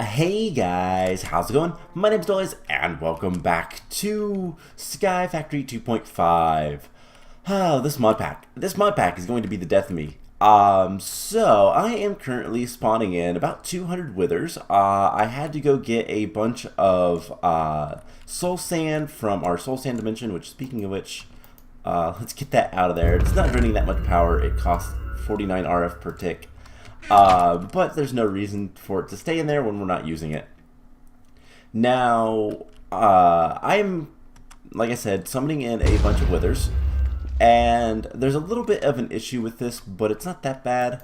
Hey guys, how's it going? My name's Dollys and welcome back to Sky Factory 2.5. This mod pack is going to be the death of me. So I am currently spawning in about 200 withers. I had to go get a bunch of soul sand from our soul sand dimension, which, speaking of which, let's get that out of there. It's not draining that much power. It costs 49 RF per tick. But there's no reason for it to stay in there when we're not using it. Now, I'm, like I said, summoning in a bunch of withers, and there's a little bit of an issue with this, but it's not that bad.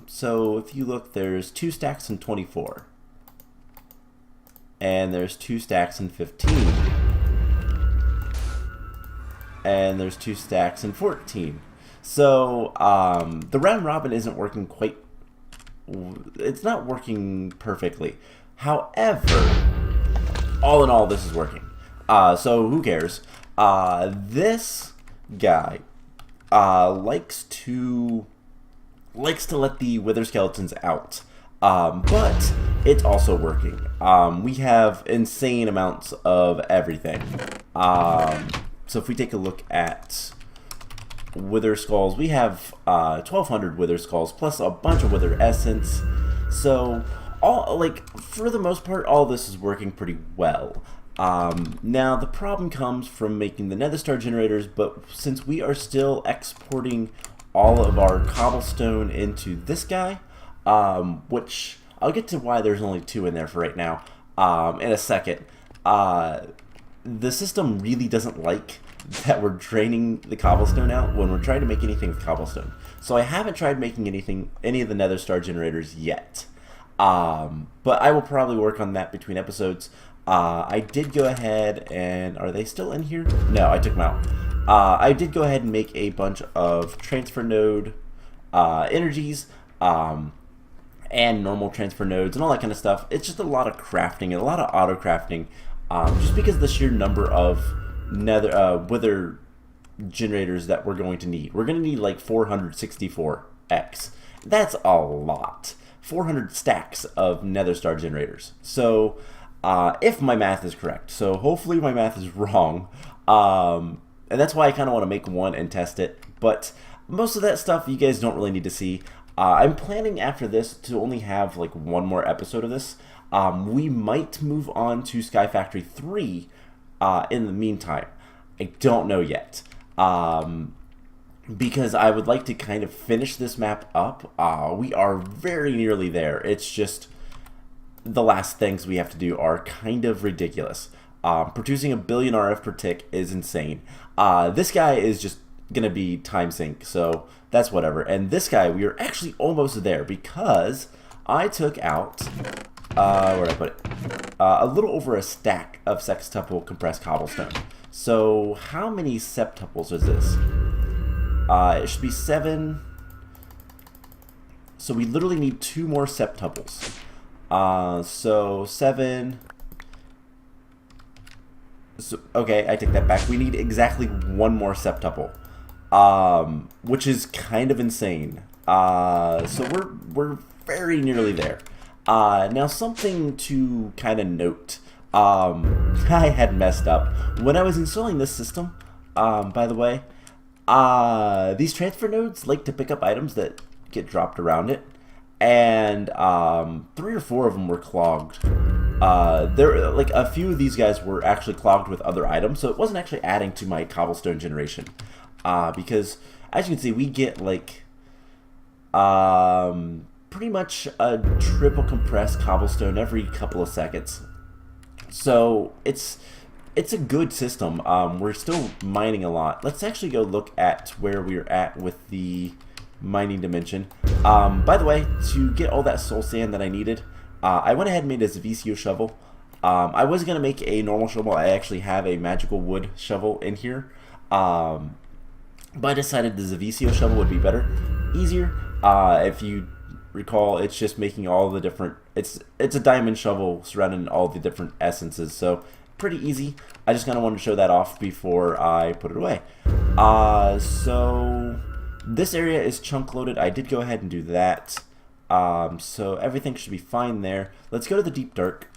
So if you look, there's 2 stacks in 24, and there's 2 stacks in 15, and there's 2 stacks in 14. So, the round robin isn't working quite, it's not working perfectly. However, all in all, this is working. So who cares? This guy, likes to let the wither skeletons out. But it's also working. We have insane amounts of everything. So if we take a look at wither skulls, we have 1200 wither skulls plus a bunch of wither essence. So for the most part, all this is working pretty well. Now the problem comes from making the nether star generators, but since we are still exporting all of our cobblestone into this guy, which I'll get to why there's only 2 in there for right now in a second. The system really doesn't like that we're draining the cobblestone out when we're trying to make anything with cobblestone. So I haven't tried making any of the nether star generators yet. But I will probably work on that between episodes. I did go ahead and, are they still in here? No, I took them out. I did go ahead and make a bunch of transfer node energies, and normal transfer nodes and all that kind of stuff. It's just a lot of crafting and a lot of auto crafting, just because of the sheer number of wither generators that we're going to need. We're going to need like 464x. That's a lot. 400 stacks of nether star generators. So if my math is correct, so hopefully my math is wrong, and that's why I kind of want to make one and test it, but most of that stuff you guys don't really need to see. I'm planning after this to only have like one more episode of this. We might move on to Sky Factory 3 in the meantime. I don't know yet, because I would like to kind of finish this map up. We are very nearly there. It's just the last things we have to do are kind of ridiculous. Producing 1 billion RF per tick is insane. This guy is just gonna be time sink, so that's whatever. And this guy, we are actually almost there because I took out, where did I put it? A little over a stack of sextuple compressed cobblestone. So how many septuples is this? It should be 7. So we literally need 2 more septuples. So 7. So, okay, I take that back. We need exactly 1 more septuple, which is kind of insane. So we're very nearly there. Now something to kind of note. I had messed up when I was installing this system. By the way, these transfer nodes like to pick up items that get dropped around it, and 3 or 4 of them were clogged. There, like a few of these guys were actually clogged with other items, so it wasn't actually adding to my cobblestone generation. Because as you can see, we get like pretty much a triple compressed cobblestone every couple of seconds. So it's a good system. We're still mining a lot. Let's actually go look at where we're at with the mining dimension. By the way, to get all that soul sand that I needed, I went ahead and made a Zavicio shovel. I was going to make a normal shovel. I actually have a magical wood shovel in here. But I decided the Zavicio shovel would be better, easier. If you recall, it's just making all the different, it's a diamond shovel surrounding all the different essences, so pretty easy. I just kind of wanted to show that off before I put it away. So this area is chunk loaded. I did go ahead and do that. So everything should be fine there. Let's go to the deep dark.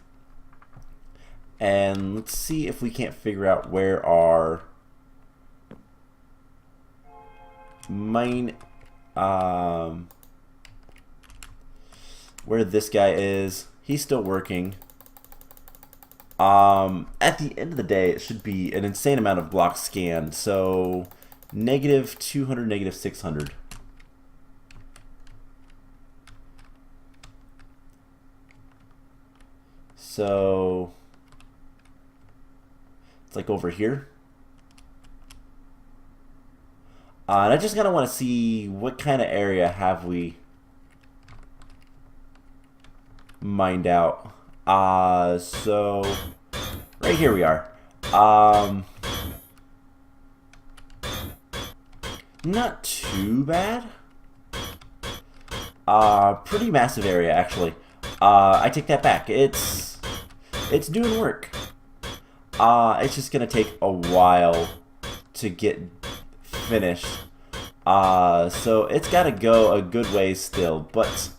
And let's see if we can't figure out where our mine, where this guy is. He's still working. At the end of the day, it should be an insane amount of blocks scanned. So negative 200, negative 600. So it's like over here. And I just kind of want to see what kind of area have we mined out. So right here we are. Not too bad. Pretty massive area actually. I take that back. It's doing work. It's just gonna take a while to get finished. So it's gotta go a good ways still, but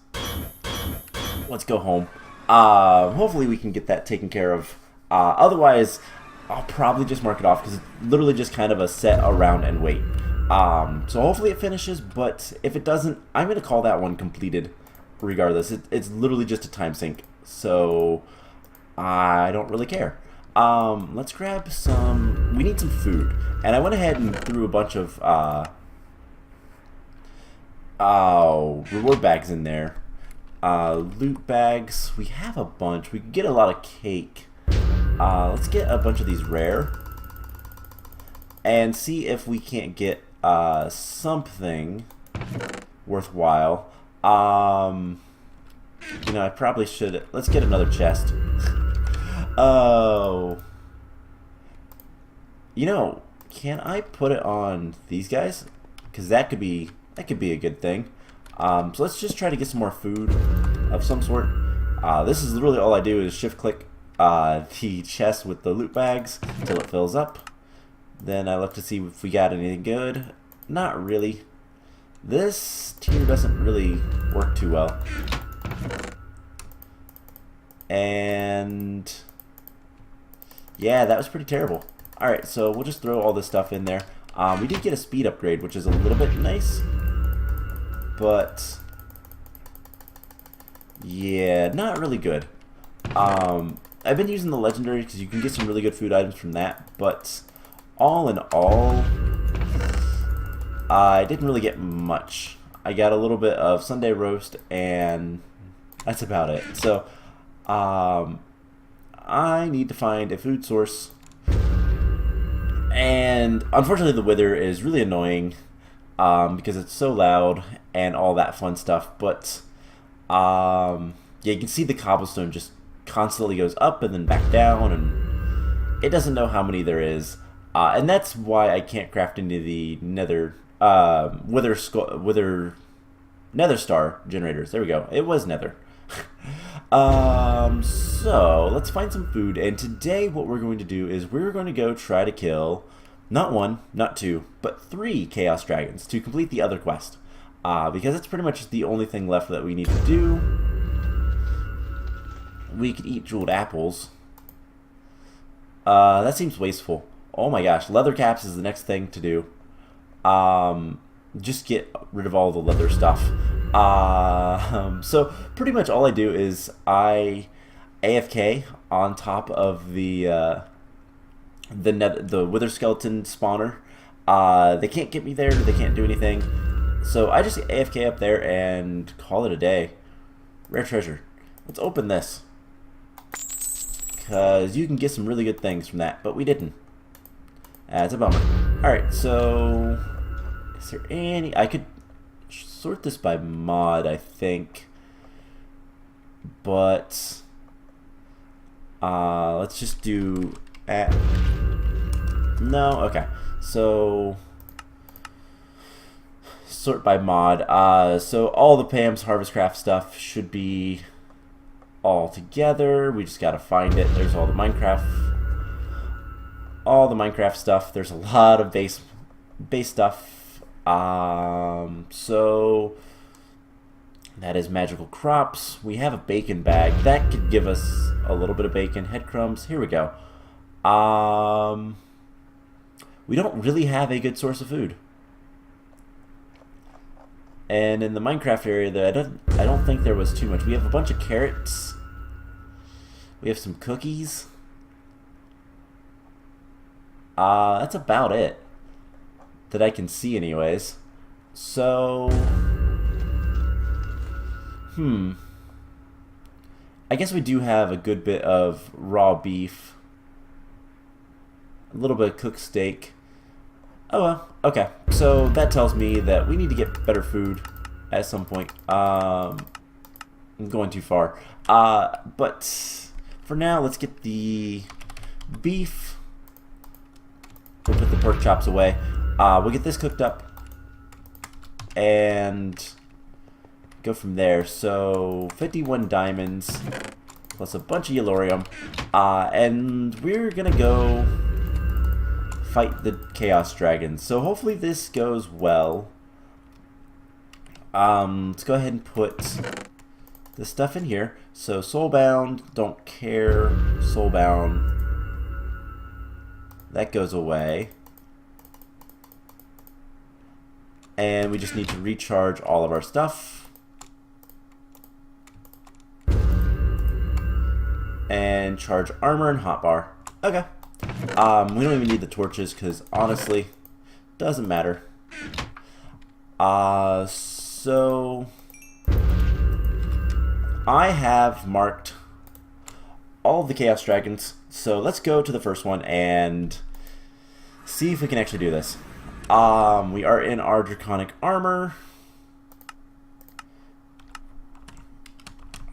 let's go home. Hopefully we can get that taken care of. Otherwise, I'll probably just mark it off because it's literally just kind of a set around and wait. So hopefully it finishes, but if it doesn't, I'm gonna call that one completed regardless. It's literally just a time sink, so I don't really care. Let's grab some, we need some food, and I went ahead and threw a bunch of reward bags in there. Loot bags, we have a bunch. We could get a lot of cake. Let's get a bunch of these rare and see if we can't get something worthwhile. You know, I probably should. Let's get another chest. Oh, you know, can I put it on these guys? Because that could be a good thing. So let's just try to get some more food of some sort. This is literally all I do is shift click the chest with the loot bags until it fills up. Then I look to see if we got anything good. Not really. This tier doesn't really work too well. And yeah, that was pretty terrible. Alright, so we'll just throw all this stuff in there. We did get a speed upgrade, which is a little bit nice. But yeah, not really good. I've been using the legendary because you can get some really good food items from that, but all in all, I didn't really get much. I got a little bit of Sunday roast, and that's about it. So I need to find a food source, and unfortunately the wither is really annoying because it's so loud and all that fun stuff. But yeah, you can see the cobblestone just constantly goes up and then back down, and it doesn't know how many there is, and that's why I can't craft into the nether nether star generators. There we go. It was nether. So let's find some food, and today what we're going to do is we're going to go try to kill not one, not two, but 3 chaos dragons to complete the other quest, because that's pretty much the only thing left that we need to do. We could eat jeweled apples. That seems wasteful. Oh my gosh, leather caps is the next thing to do. Just get rid of all the leather stuff. So pretty much all I do is I AFK on top of the wither skeleton spawner. They can't get me there. They can't do anything. So I just AFK up there and call it a day. Rare treasure. Let's open this, because you can get some really good things from that, but we didn't. That's a bummer. Alright, so is there any... I could sort this by mod, I think. But let's just do... No? Okay. So sort by mod. So all the Pam's Harvestcraft stuff should be all together. We just gotta find it. There's all the Minecraft stuff. There's a lot of base stuff. So That is magical crops. We have a bacon bag. That could give us a little bit of bacon. Head crumbs. Here we go. We don't really have a good source of food. And in the Minecraft area, I don't think there was too much. We have a bunch of carrots. We have some cookies. That's about it that I can see anyways. So, I guess we do have a good bit of raw beef. A little bit of cooked steak. Oh well, okay. So that tells me that we need to get better food at some point. I'm going too far. But for now, let's get the beef. We'll put the pork chops away. We'll get this cooked up and go from there. So 51 diamonds plus a bunch of yellorium, and we're gonna go fight the chaos dragons. So hopefully this goes well. Let's go ahead and put the stuff in here. So soulbound, don't care. Soulbound, that goes away. And we just need to recharge all of our stuff. And charge armor and hotbar. Okay. We don't even need the torches because honestly, doesn't matter. So I have marked all of the chaos dragons. So let's go to the first one and see if we can actually do this. We are in our draconic armor.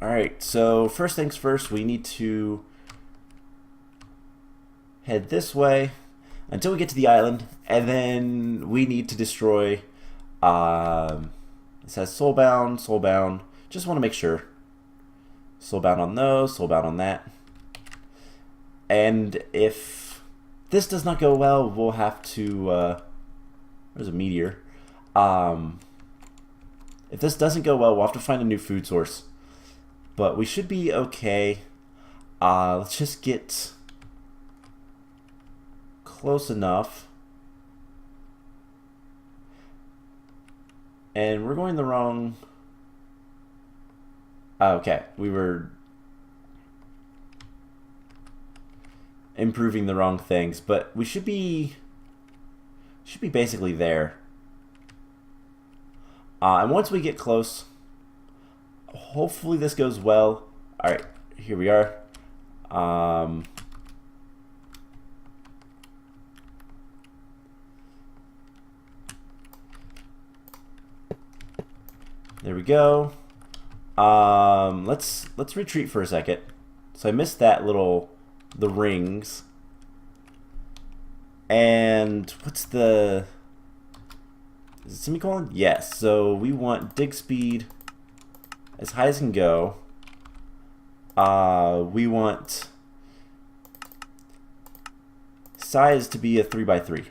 Alright, so first things first, we need to head this way until we get to the island, and then we need to destroy, it says soulbound, soulbound, just want to make sure. Soulbound on those, soulbound on that. And if this does not go well, we'll have to, there's a meteor. If this doesn't go well, we'll have to find a new food source. But we should be okay. Let's just get close enough. And we're going the wrong... okay, we were improving the wrong things, but we should be basically there. And once we get close, hopefully this goes well. Alright, here we are. There we go. Let's retreat for a second. So I missed that the rings. And what's the... is it semicolon? Yes. So we want dig speed as high as can go. We want size to be a 3x3.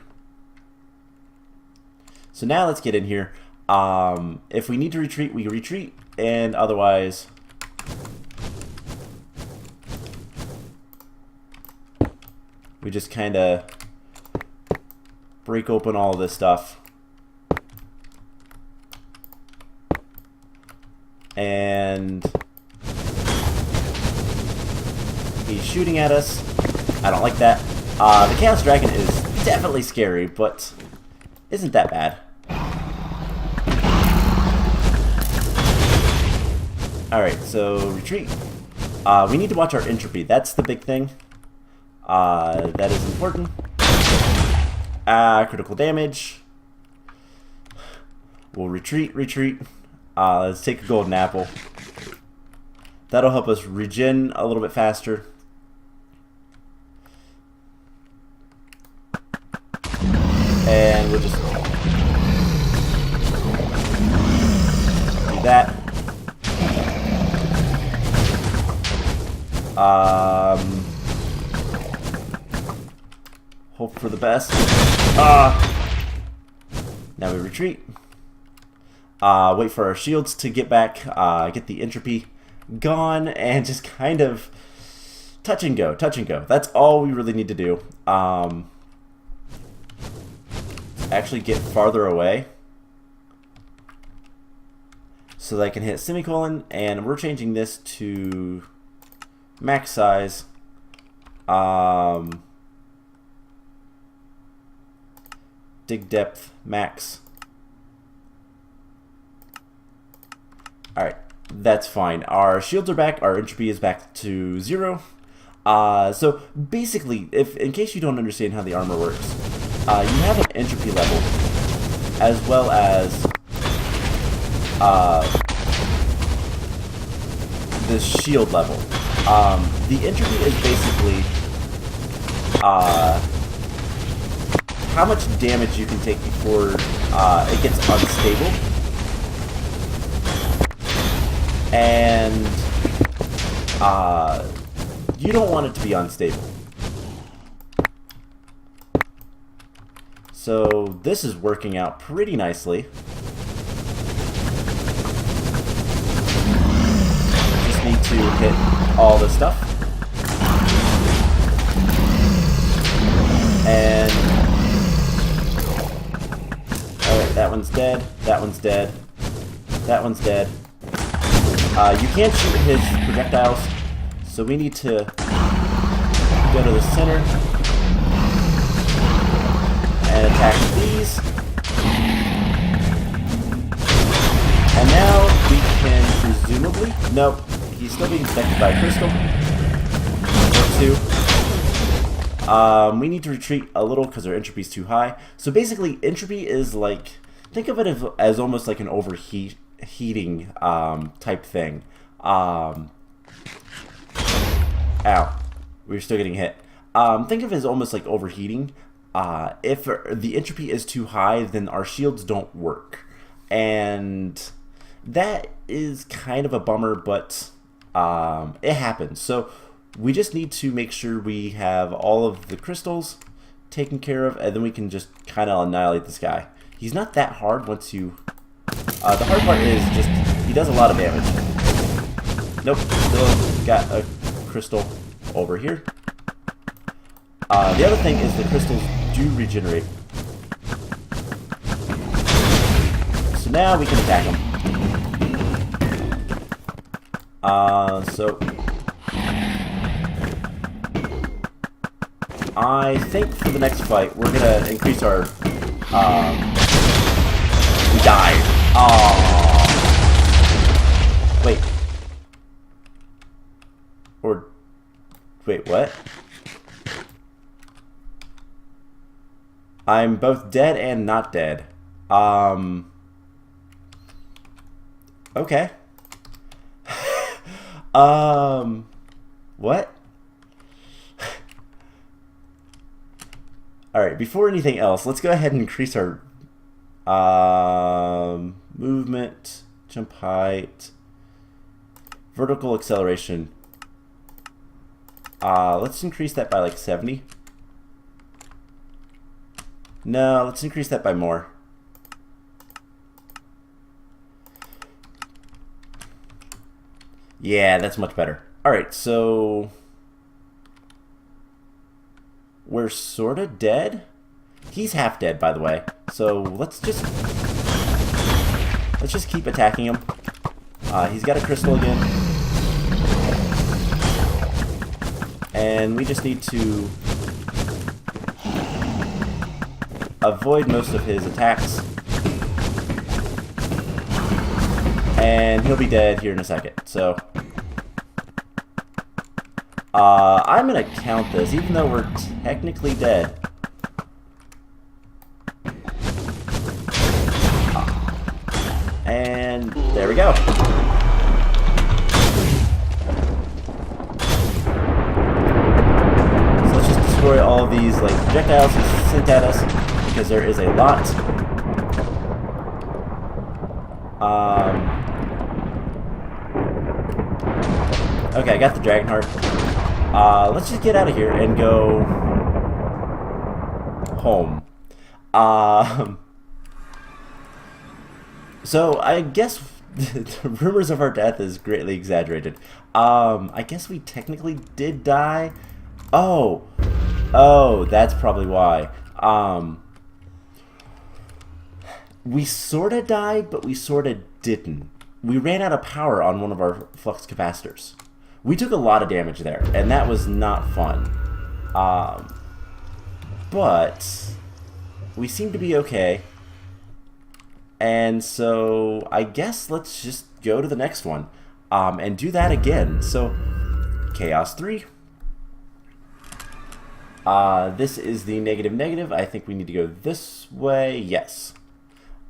So now let's get in here. If we need to retreat, we retreat, and otherwise we just kind of break open all this stuff. And he's shooting at us. I don't like that. The Chaos Dragon is definitely scary, but isn't that bad. Alright, so retreat. We need to watch our entropy. That's the big thing. That is important. Critical damage. We'll retreat. Let's take a golden apple. That'll help us regen a little bit faster. And we'll just do that. Hope for the best. Now we retreat. wait for our shields to get back, get the entropy gone, and just kind of touch and go, touch and go. That's all we really need to do. Actually get farther away so that I can hit semicolon, and we're changing this to max size. Dig depth max. Alright, that's fine. Our shields are back, our entropy is back to 0. So basically, if in case you don't understand how the armor works, you have an entropy level as well as the shield level. The entropy is basically how much damage you can take before it gets unstable. And you don't want it to be unstable. So this is working out pretty nicely. Just need to hit all this stuff. And alright, that one's dead, that one's dead, that one's dead. You can't shoot his projectiles, so we need to go to the center and attack these. And now we can presumably... Nope, he's still being protected by a crystal. Or 2. We need to retreat a little because our entropy is too high. So basically, entropy is like... Think of it as almost like an overheating type thing. Ow. We're still getting hit. Think of it as almost like overheating. If the entropy is too high, then our shields don't work. And that is kind of a bummer, but it happens. So we just need to make sure we have all of the crystals taken care of, and then we can just kind of annihilate this guy. He's not that hard once you... the hard part is just, he does a lot of damage. Nope, still got a crystal over here. The other thing is the crystals do regenerate. So now we can attack him. So I think for the next fight, we're gonna increase our, we died. Aww. Wait. Or, wait, what? I'm both dead and not dead. Okay. What? Alright, before anything else, let's go ahead and increase our movement, jump height, vertical acceleration. Let's increase that by like 70. No, let's increase that by more. Yeah, that's much better. Alright, so we're sort of dead. He's half dead, by the way. So let's just keep attacking him. He's got a crystal again. And we just need to avoid most of his attacks. And he'll be dead here in a second. So I'm gonna count this, even though we're technically dead. And there we go. So let's just destroy all of these like projectiles he sent at us, because there is a lot. Okay, I got the Dragon Heart. Let's just get out of here and go home. So I guess the rumors of our death is greatly exaggerated. I guess we technically did die. Oh, oh, that's probably why. We sorta died, but we sorta didn't. We ran out of power on one of our flux capacitors. We took a lot of damage there, and that was not fun. But we seem to be okay. And so I guess let's just go to the next one and do that again. So Chaos 3. This is the negative negative. I think we need to go this way. Yes.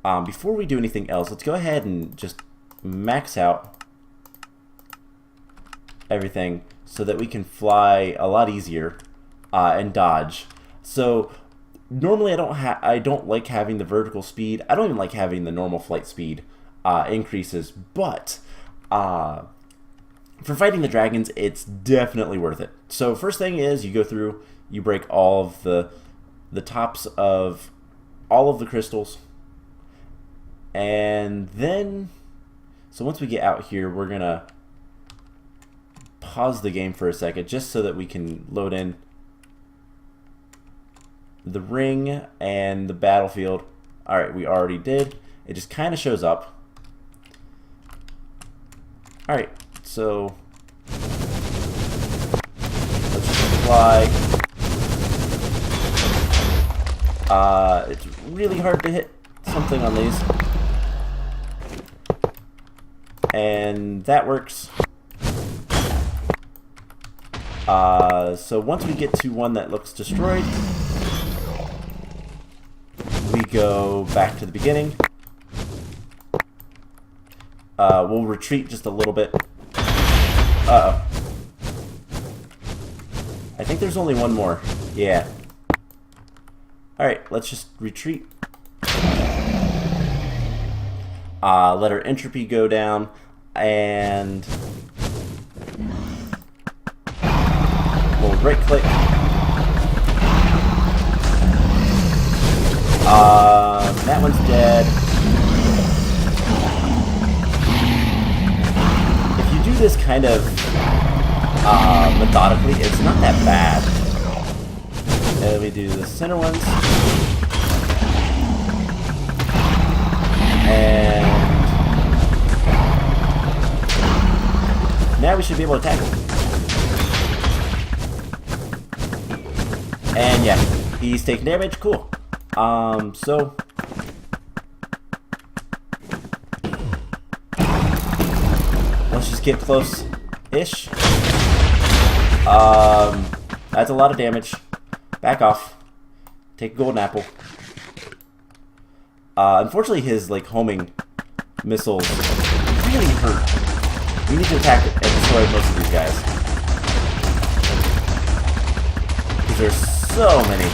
Before we do anything else, let's go ahead and just max out everything so that we can fly a lot easier and dodge. So normally I don't like having the vertical speed. I don't even like having the normal flight speed increases, but for fighting the dragons, it's definitely worth it. So first thing is you go through, you break all of the tops of all of the crystals, and then so once we get out here, we're gonna pause the game for a second just so that we can load in the ring and the battlefield. Alright, we already did. It just kind of shows up. Alright, so let's just fly. It's really hard to hit something on these. And that works. So once we get to one that looks destroyed, we go back to the beginning. We'll retreat just a little bit. Uh-oh. I think there's only one more. Yeah. Alright, let's just retreat. Let our entropy go down, and we'll right click. That one's dead. If you do this kind of methodically, it's not that bad. And we do the center ones. And now we should be able to attack him. And yeah, he's taking damage. Cool. So let's just get close-ish. That's a lot of damage. Back off. Take a golden apple. Unfortunately, his like homing missiles really hurt. We need to attack and destroy most of these guys because there's so many.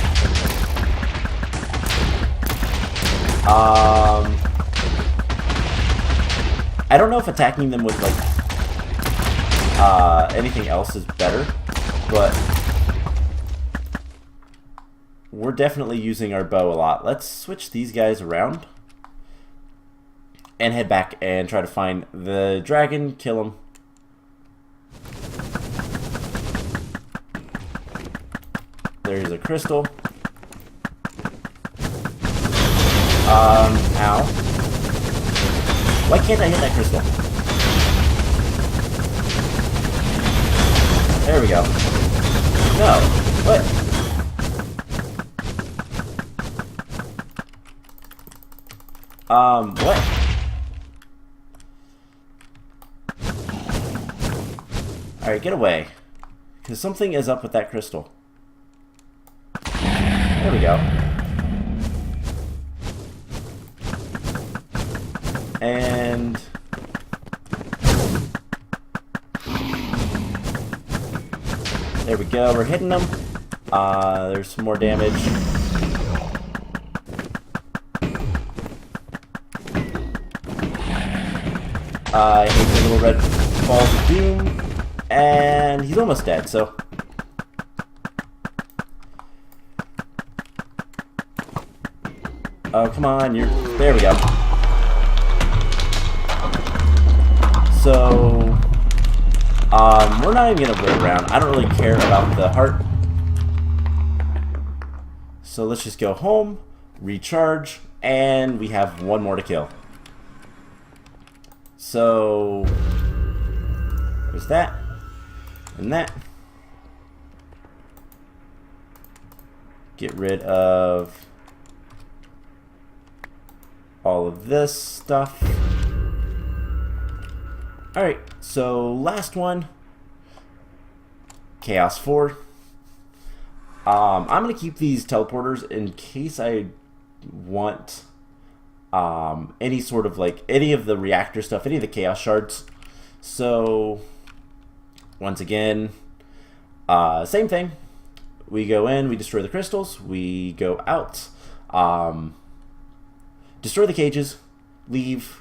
I don't know if attacking them with like anything else is better, but we're definitely using our bow a lot. Let's switch these guys around and head back and try to find the dragon, kill him. There's a crystal. Ow. Why can't I hit that crystal? There we go. No. What? What? Alright, get away. Because something is up with that crystal. There we go. And there we go, we're hitting them. There's some more damage. I hate the little red balls of doom. And he's almost dead, so. Oh, come on, there we go. So, we're not even going to wait around. I don't really care about the heart. So let's just go home, recharge, and we have one more to kill. So, there's that, and that. Get rid of all of this stuff. Alright, so last one. Chaos 4. I'm going to keep these teleporters in case I want any sort of like any of the reactor stuff, any of the chaos shards. So once again, same thing. We go in, we destroy the crystals, we go out, destroy the cages, leave,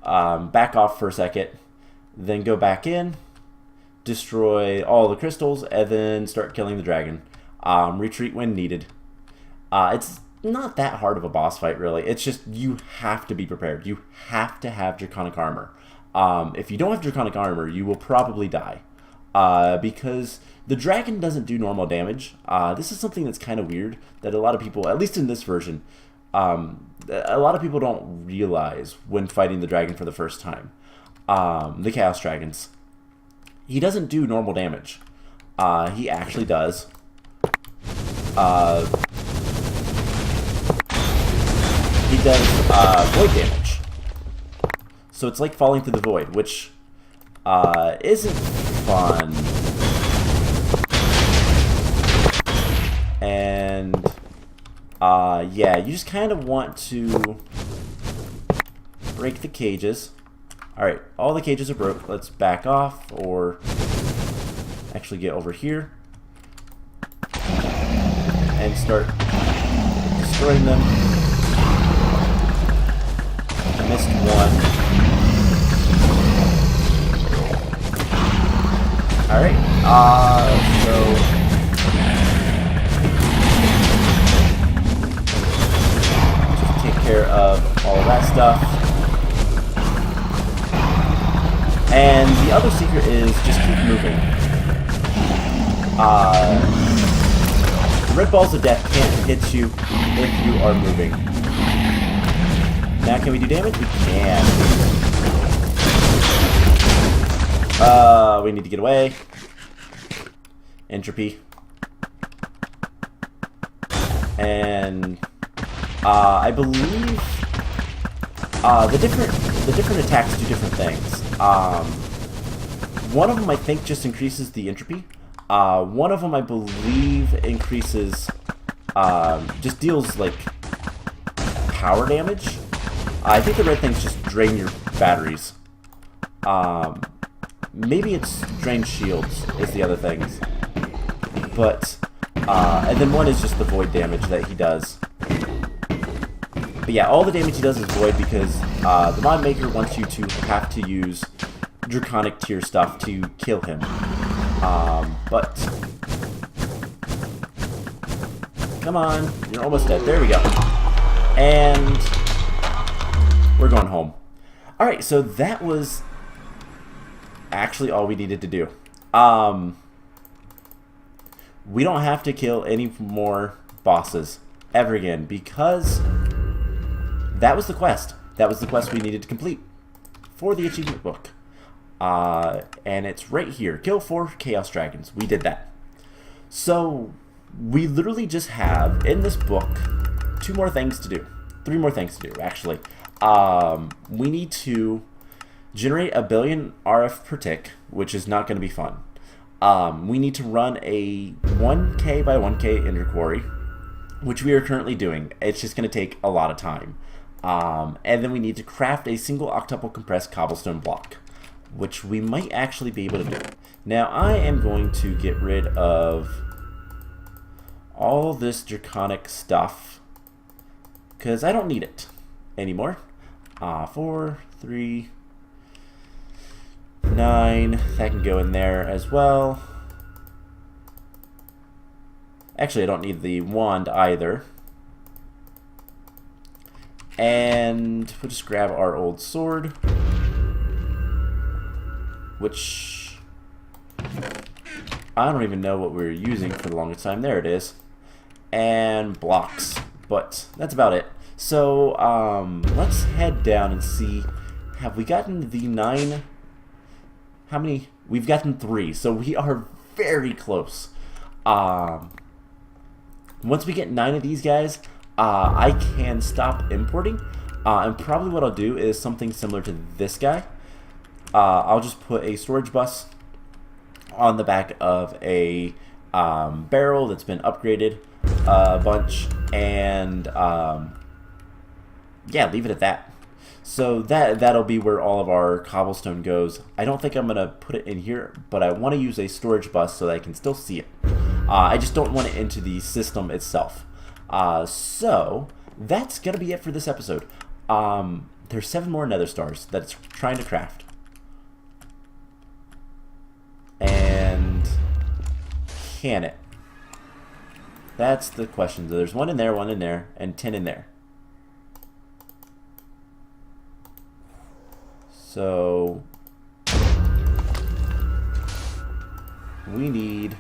back off for a second, then go back in, destroy all the crystals, and then start killing the dragon. Retreat when needed. It's not that hard of a boss fight, really. It's just you have to be prepared. You have to have Draconic Armor. If you don't have Draconic Armor, you will probably die. Because the dragon doesn't do normal damage. This is something that's kind of weird that a lot of people, at least in this version, a lot of people don't realize when fighting the dragon for the first time. The Chaos Dragons. He doesn't do normal damage. He actually does. He does void damage. So it's like falling through the void, which isn't fun. And yeah, you just kind of want to break the cages. Alright, all the cages are broke. Let's back off, or actually get over here and start destroying them. I missed one. Alright, so just take care of all of that stuff. And the other secret is just keep moving. Red balls of death can't hit you if you are moving. Now can we do damage? We can. We need to get away. Entropy. And I believe the different attacks do different things. One of them I think just increases the entropy. One of them I believe increases, just deals like power damage. I think the red things just drain your batteries. Maybe it's drain shields is the other things. But, and then one is just the void damage that he does. But yeah, all the damage he does is void because the mod maker wants you to have to use Draconic tier stuff to kill him. But come on, you're almost dead. There we go. And we're going home. Alright, so that was actually all we needed to do. We don't have to kill any more bosses ever again because that was the quest. That was the quest we needed to complete for the achievement book. And it's right here. Kill 4 Chaos Dragons. We did that. So we literally just have in this book 2 more things to do. 3 more things to do, actually. We need to generate 1 billion RF per tick, which is not going to be fun. We need to run a 1K by 1K ender quarry, which we are currently doing. It's just going to take a lot of time. And then we need to craft a single octuple compressed cobblestone block, which we might actually be able to do. Now I am going to get rid of all this draconic stuff because I don't need it anymore. 4, 3, 9, that can go in there as well. Actually, I don't need the wand either. And we'll just grab our old sword. which I don't even know what we were using for the longest time. There it is. And blocks, but that's about it. So let's head down and see, have we gotten the 9? How many? We've gotten 3, so we are very close. Once we get 9 of these guys, I can stop importing, and probably what I'll do is something similar to this guy. I'll just put a storage bus on the back of a barrel that's been upgraded a bunch, and yeah, leave it at that. So that'll be where all of our cobblestone goes. I don't think I'm gonna put it in here, but I want to use a storage bus so that I can still see it. I just don't want it into the system itself. So that's gonna be it for this episode. There's 7 more nether stars that it's trying to craft. And can it? That's the question. So there's 1 in there, and 10 in there. So we need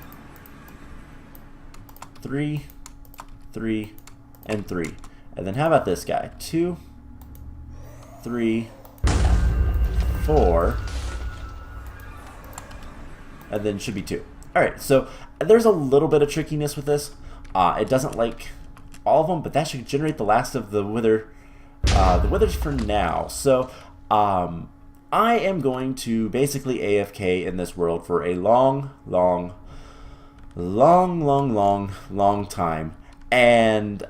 3, 3, and 3. And then how about this guy? 2, 3, 4, and then should be 2. Alright, so there's a little bit of trickiness with this. It doesn't like all of them, but that should generate the last of the withers for now. So I am going to basically AFK in this world for a long time, and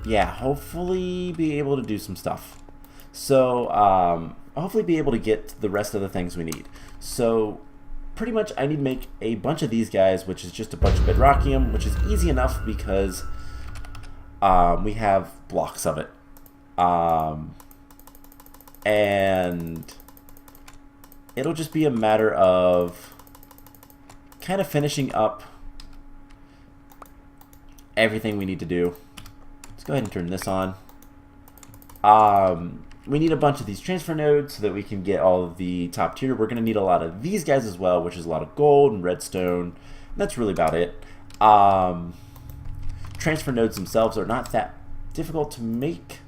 yeah, hopefully be able to do some stuff. So hopefully be able to get the rest of the things we need. So pretty much I need to make a bunch of these guys, which is just a bunch of bedrockium, which is easy enough because we have blocks of it. And it'll just be a matter of kind of finishing up everything we need to do. Let's go ahead and turn this on. We need a bunch of these transfer nodes so that we can get all of the top tier. We're going to need a lot of these guys as well, which is a lot of gold and redstone. That's really about it. Transfer nodes themselves are not that difficult to make,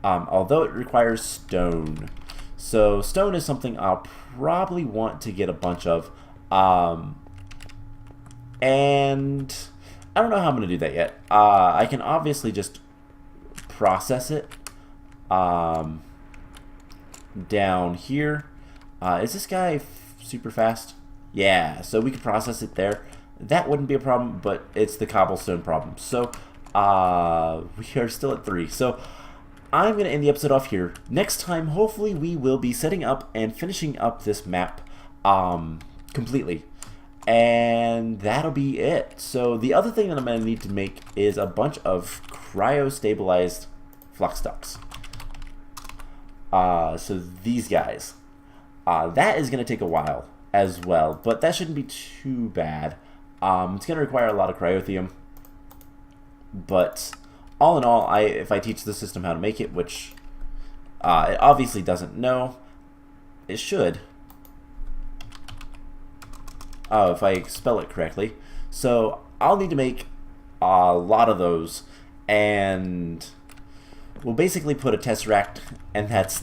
although it requires stone. So stone is something I'll probably want to get a bunch of. And I don't know how I'm going to do that yet. I can obviously just process it down here. Is this guy super fast? Yeah, so we could process it there. That wouldn't be a problem, but it's the cobblestone problem. So we are still at 3. So I'm going to end the episode off here. Next time, hopefully, we will be setting up and finishing up this map completely. And that'll be it. So the other thing that I'm going to need to make is a bunch of cryo-stabilized flux ducts. So these guys. That is going to take a while as well, but that shouldn't be too bad. It's going to require a lot of cryothium. But all in all, if I teach the system how to make it, which it obviously doesn't know, it should. Oh, if I spell it correctly. So I'll need to make a lot of those, and we'll basically put a tesseract, and that's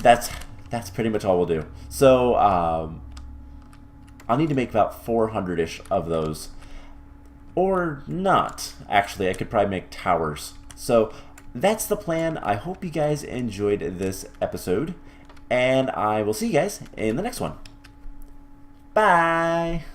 pretty much all we'll do. So I'll need to make about 400-ish of those. Or not. Actually, I could probably make towers. So that's the plan. I hope you guys enjoyed this episode, and I will see you guys in the next one. Bye!